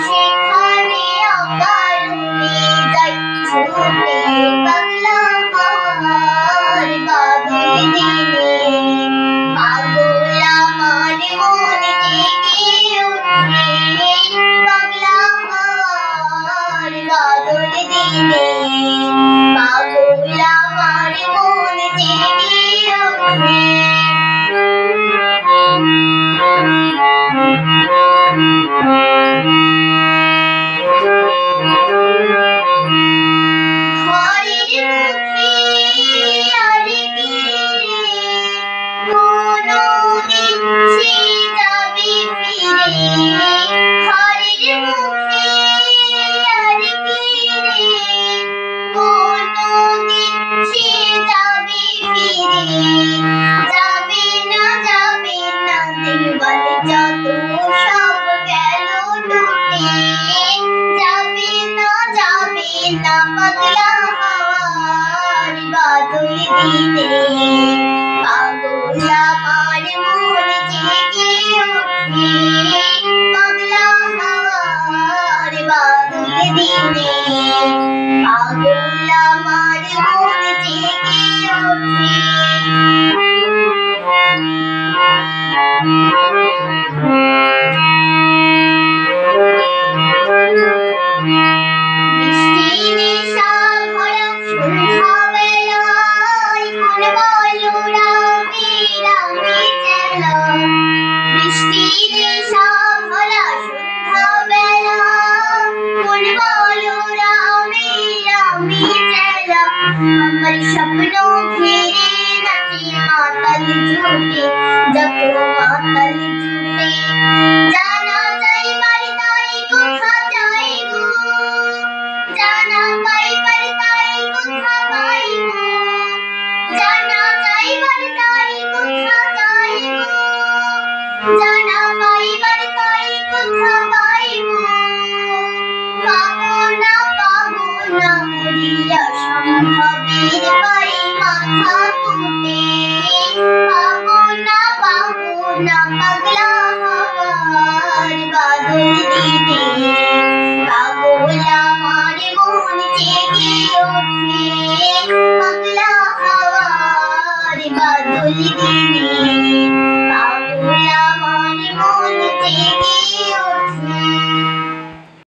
সেখানে অকারণে যাই ছুটে পাগলা আমার বাদল দিনে পাগল আমার মন জেগে ওঠে পাগলা আমার বাদল দিনে পাগল আমার মন জেগে ওঠে পাগলা আমার বাদল দিনে পাগল আমার মন জেগে ওঠে পাগলা আমার বাদল দিনে পাগল আমার মন জেগে ওঠে আমার স্বপ্ন ঘিরে নাচে মাতাল ঝুটে যত মাতাল ঝুটে জানা যাই বাড়ি তাই কোথা যাই গো জানা পাই বাড়ি তাই কোথা পাই গো জানা যাই বাড়ি তাই কোথা যাই গো জানা পাই বাড়ি তাই কোথা পাই গো পাবো না মরিয়া সম্ভবের পাই মাথা কুটে পাবো না পাগলা আমার বাদল দিনে